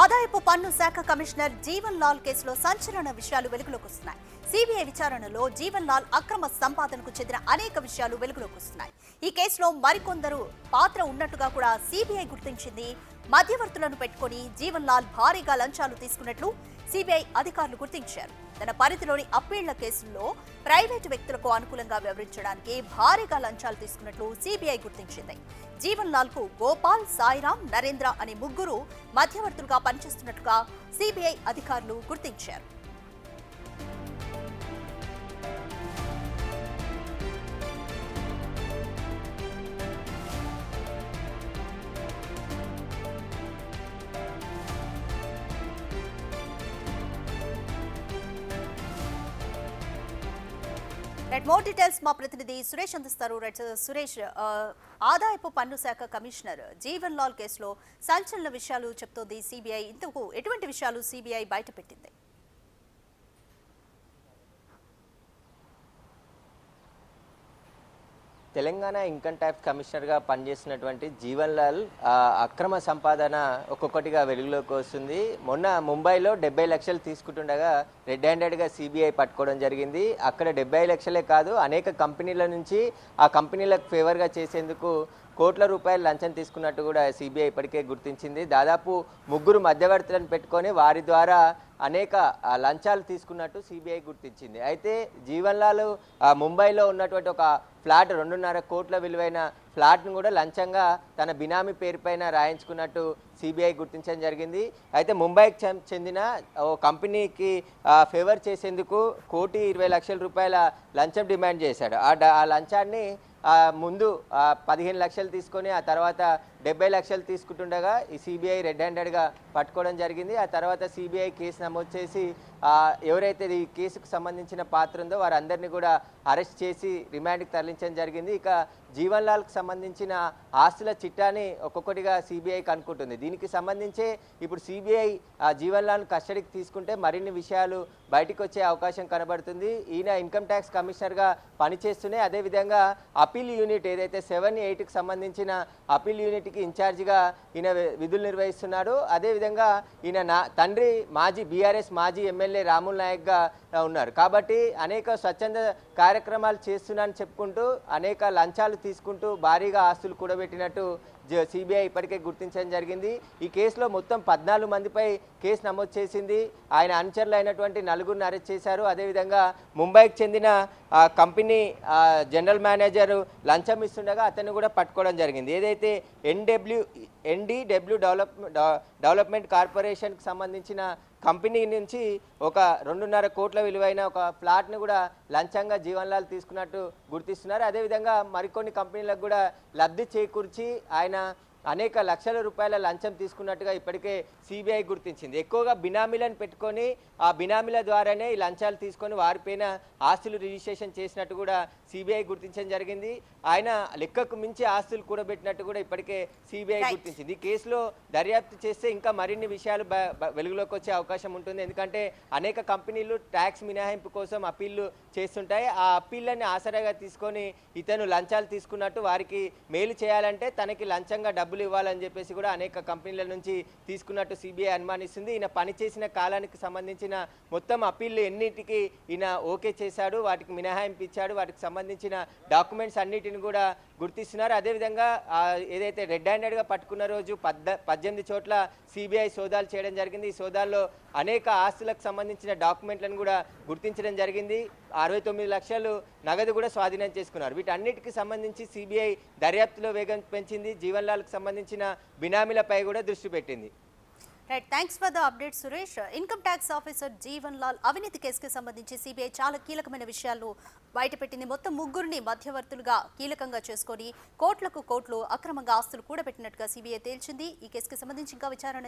ఆదాయపు పన్ను శాఖ కమిషనర్ జీవన్ లాల్ కేసులో సంచలన విషయాలు వెలుగులోకి వస్తున్నాయి. సిబిఐ విచారణలో జీవన్ లాల్ అక్రమ సంపాదనకు చెందిన అనేక విషయాలు వెలుగులోకి వస్తున్నాయి. ఈ కేసులో మరికొందరు పాత్ర ఉన్నట్టుగా కూడా సిబిఐ గుర్తించింది. మధ్యవర్తులను పెట్టుకుని జీవన్ లాల్ భారీగా లంచాలు తీసుకున్నట్లు సిబిఐ అధికారులు గుర్తించారు. తన పరిధిలోని అప్పీళ్ల కేసుల్లో ప్రైవేటు వ్యక్తులకు అనుకూలంగా వ్యవహరించడానికి భారీగా లంచాలు తీసుకున్నట్లు సిబిఐ గుర్తించింది. జీవన్ లాల్ కు గోపాల్, సాయిరాం, నరేంద్ర అనే ముగ్గురు మధ్యవర్తులుగా పనిచేస్తున్నట్టుగా సిబిఐ అధికారులు గుర్తించారు. మోర్ డీటెయిల్స్ మా ప్రతినిధి సురేష్ అందిస్తారు. సురేష్, ఆదాయపు పన్ను శాఖ కమిషనర్ జీవన్ లాల్ కేసులో సంచలన విషయాలు చెప్తోంది సిబిఐ. ఇంతకు ఎటువంటి విషయాలు సిబిఐ బయటపెట్టింది? తెలంగాణ ఇన్కమ్ ట్యాక్స్ కమిషనర్గా పనిచేసినటువంటి జీవన్ లాల్ అక్రమ సంపాదన ఒక్కొక్కటిగా వెలుగులోకి వస్తుంది. మొన్న ముంబైలో 70 లక్షలు తీసుకుంటుండగా రెడ్ హ్యాండెడ్గా సిబిఐ పట్టుకోవడం జరిగింది. అక్కడ 70 లక్షలే కాదు, అనేక కంపెనీల నుంచి ఆ కంపెనీలకు ఫేవర్గా చేసేందుకు కోట్ల రూపాయలు లంచం తీసుకున్నట్టు కూడా సిబిఐ ఇప్పటికే గుర్తించింది. దాదాపు 3 మధ్యవర్తులను పెట్టుకొని వారి ద్వారా అనేక లంచాలు తీసుకున్నట్టు సిబిఐ గుర్తించింది. అయితే జీవన్ లాల్ ముంబైలో ఉన్నటువంటి ఒక ఫ్లాట్ 2.5 కోట్ల విలువైన ఫ్లాట్ను కూడా లంచంగా తన బినామీ పేరుపైన రాయించుకున్నట్టు సిబిఐ గుర్తించడం జరిగింది. అయితే ముంబైకి చెందిన ఓ కంపెనీకి ఫేవర్ చేసేందుకు 1,20,00,000 రూపాయల లంచం డిమాండ్ చేశాడు. ఆ లంచాన్ని ముందు 15 లక్షలు తీసుకొని ఆ తర్వాత 70 లక్షలు తీసుకుంటుండగా ఈ సిబిఐ రెడ్ హ్యాండెడ్గా పట్టుకోవడం జరిగింది. ఆ తర్వాత సిబిఐ కేసు నమోదు చేసి ఎవరైతే ఈ కేసుకు సంబంధించిన పాత్ర ఉందో వారందరినీ కూడా అరెస్ట్ చేసి రిమాండ్కి తరలించడం జరిగింది. ఇక జీవన్ లాల్కి సంబంధించిన ఆస్తుల చిట్టాని ఒక్కొక్కటిగా సిబిఐ కనుక్కుంటుంది. దీనికి సంబంధించే ఇప్పుడు సిబిఐ జీవన్ లాల్ని కస్టడీకి తీసుకుంటే మరిన్ని విషయాలు బయటకు వచ్చే అవకాశం కనబడుతుంది. ఈయన ఇన్కమ్ ట్యాక్స్ కమిషనర్గా పనిచేస్తూనే అదేవిధంగా అపీల్ యూనిట్ ఏదైతే 7, 8కి సంబంధించిన అపీల్ యూనిట్కి ఇన్ఛార్జిగా ఈయన విధులు నిర్వహిస్తున్నాడు. అదేవిధంగా ఈయన తండ్రి బీఆర్ఎస్ మాజీ ఎమ్మెల్యే రాముల్ నాయక్గా ఉన్నారు. కాబట్టి అనేక స్వచ్ఛంద కార్యక్రమాలు చేస్తున్నానని చెప్పుకుంటూ అనేక లంచాలు తీసుకుంటూ భారీగా ఆస్తులు కూడబెట్టినట్టు సిబిఐ ఇప్పటికే గుర్తించడం జరిగింది. ఈ కేసులో మొత్తం 14 మందిపై కేసు నమోదు చేసింది. ఆయన అనుచరులు అయినటువంటి 4గురిని అరెస్ట్ చేశారు. అదేవిధంగా ముంబైకి చెందిన కంపెనీ జనరల్ మేనేజర్ లంచం ఇస్తుండగా అతన్ని కూడా పట్టుకోవడం జరిగింది. ఏదైతే ఎన్డీడబ్ల్యూ డెవలప్మెంట్ కార్పొరేషన్కి సంబంధించిన కంపెనీ నుంచి ఒక 2.5 కోట్ల విలువైన ఒక ఫ్లాట్ని కూడా లంచంగా జీవన్ లాల్ తీసుకున్నట్టు గుర్తిస్తున్నారు. అదేవిధంగా మరికొన్ని కంపెనీలకు కూడా లబ్ధి చేకూర్చి ఆయన అనేక లక్షల రూపాయల లంచం తీసుకున్నట్టుగా ఇప్పటికే సిబిఐ గుర్తించింది. ఎక్కువగా బినామీలను పెట్టుకొని ఆ బినామీల ద్వారానే ఈ లంచాలు తీసుకొని వారిపైన ఆస్తులు రిజిస్ట్రేషన్ చేసినట్టు కూడా సిబిఐ గుర్తించడం జరిగింది. ఆయన లెక్కకు మించి ఆస్తులు కూడబెట్టినట్టు కూడా ఇప్పటికే సిబిఐ గుర్తించింది. ఈ కేసులో దర్యాప్తు చేస్తే ఇంకా మరిన్ని విషయాలు వెలుగులోకి వచ్చే అవకాశం ఉంటుంది. ఎందుకంటే అనేక కంపెనీలు ట్యాక్స్ మినహాయింపు కోసం అప్పీళ్లు చేస్తుంటాయి. ఆ అప్పీళ్ళని ఆసరాగా తీసుకొని ఇతను లంచాలు తీసుకున్నట్టు వారికి మేలు చేయాలంటే తనకి లంచంగా డబ్బులు ఇవ్వాలని చెప్పేసి కూడా అనేక కంపెనీల నుంచి తీసుకున్నట్టు సిబిఐ అనుమానిస్తుంది. ఈయన పనిచేసిన కాలానికి సంబంధించిన మొత్తం అప్పీళ్లు ఎన్నిటికీ ఈయన ఓకే చేశాడు, వాటికి మినహాయింపు ఇచ్చాడు, వాటికి సంబంధించిన డాక్యుమెంట్స్ అన్నిటిని కూడా గుర్తిస్తున్నారు. అదేవిధంగా ఏదైతే రెడ్ హ్యాండెడ్గా పట్టుకున్న రోజు 18 చోట్ల సిబిఐ సోదాలు చేయడం జరిగింది. ఈ సోదాల్లో అనేక ఆస్తులకు సంబంధించిన డాక్యుమెంట్లను కూడా గుర్తించడం జరిగింది. 69 లక్షలు నగదు కూడా స్వాధీనం చేసుకున్నారు. వీటన్నిటికి సంబంధించి సిబిఐ దర్యాప్తులో వేగం పెంచింది. జీవన్ లాల్కి సంబంధించిన బినామీలపై కూడా దృష్టి పెట్టింది. Right, thanks for the update Suresh. Income tax officer Jeevan Lal అవినీతి కేసుకు సంబంధించి సిబిఐ చాలా కీలకమైన విషయాలు బయటపెట్టింది. మొత్తం 3గురిని మధ్యవర్తులుగా కీలకంగా చేసుకొని కోట్లకు కోట్లు అక్రమంగా ఆస్తులు కూడబెట్టినట్టుగా సిబిఐ తేల్చింది. ఈ కేసుకు సంబంధించి ఇంకా విచారణ